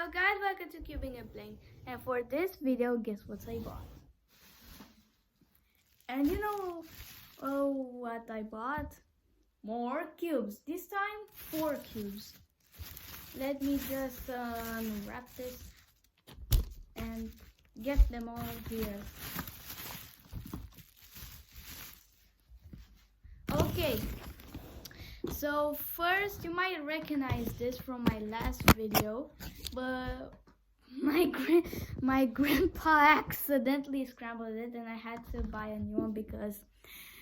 Hello guys, welcome to Cubing and Playing. And for this video, guess what I bought? And you know what I bought? More cubes. This time 4 cubes. Let me just wrap this and get them all here. Okay. So first, you might recognize this from my last video, but my grandpa accidentally scrambled it and I had to buy a new one because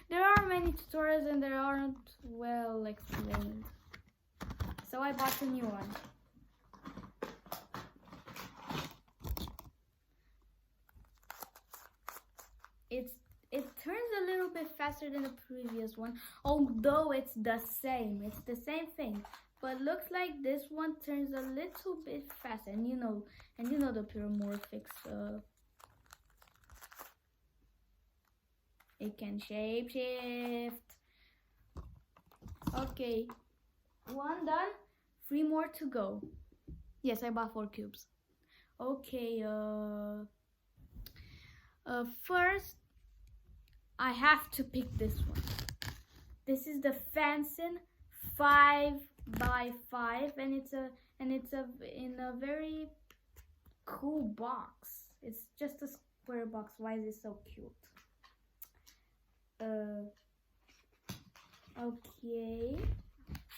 there are many tutorials and they aren't well explained. So I bought a new one. It turns a little bit faster than the previous one, although it's the same thing. But looks like this one turns a little bit faster, and you know the pyromorphics. It can shapeshift. Okay, 1 done, 3 more to go. Yes, I bought 4 cubes. Okay, first I have to pick this one. This is the FanXin 5x5, and it's in a very cool box. It's just a square box. Why is it so cute? Okay,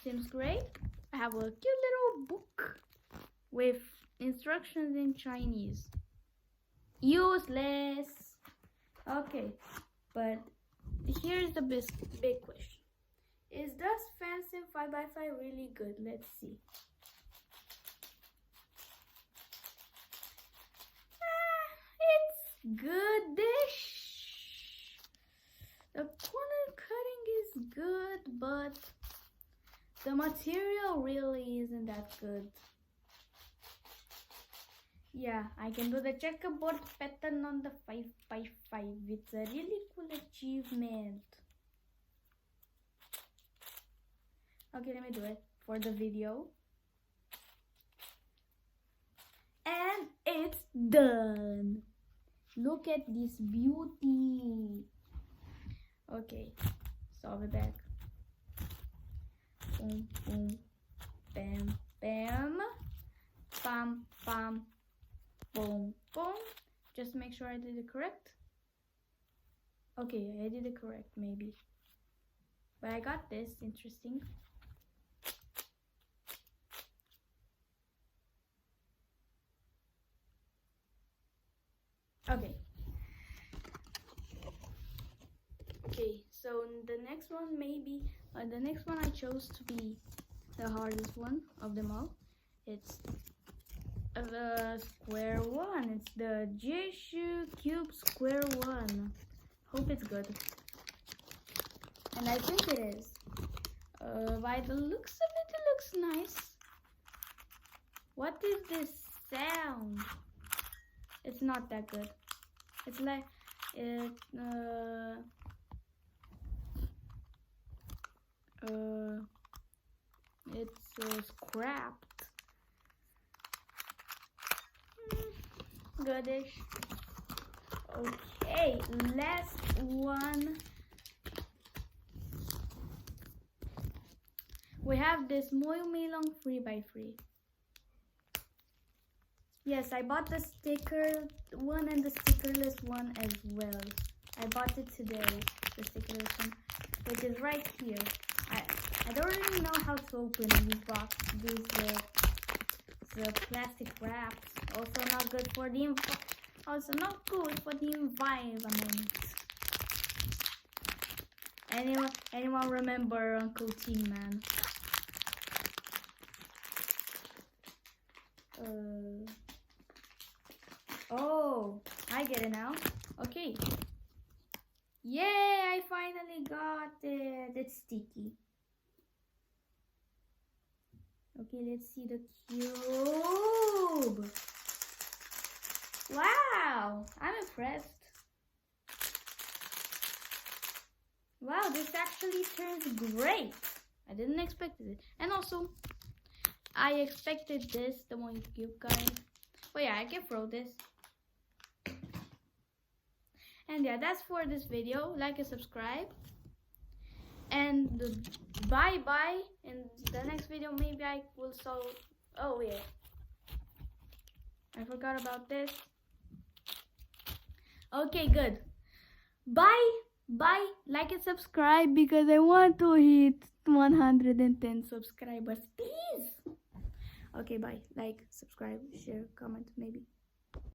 seems great. I have a cute little book with instructions in Chinese. Useless. Okay, but here's the big question. Is this FanXin 5x5 really good? Let's see. It's goodish. The corner cutting is good, but the material really isn't that good. Yeah, I can do the checkerboard pattern on the 5x5. It's a really cool achievement. Okay, let me do it for the video. And it's done. Look at this beauty. Okay, solve it back. Boom, boom, bam, bam, bam, bam. Boom, boom. Just make sure I did it correct. Okay, I did it correct, maybe. But I got this. Interesting. Okay. Okay, so the next one the next one I chose to be the hardest one of them all. It's the square one. It's the Jishu Cube Square One. Hope it's good. And I think it is. By the looks of it, it looks nice. What is this sound? It's not that good. It's like it's scrapped. Goodish. Okay, last one. We have this Moyo Milong 3x3. Yes, I bought the sticker one and the stickerless one as well. I bought it today, the stickerless one, which is right here. I don't really know how to open these the plastic wraps. Also not good for the environment. Anyone remember Uncle Teen Man? Oh, I get it now. Okay. Yay, I finally got it. It's sticky. Okay, let's see the cube. Wow, I'm impressed. Wow, this actually turns great. I didn't expect it. And also, I expected this, the one cube guys. But yeah, I can throw this. And yeah, that's for this video. Like and subscribe. And bye bye. In the next video, maybe I will solve. Oh yeah, I forgot about this. Okay, good. Bye bye. Like and subscribe because I want to hit 110 subscribers, please. Okay, bye. Like, subscribe, share, comment, maybe.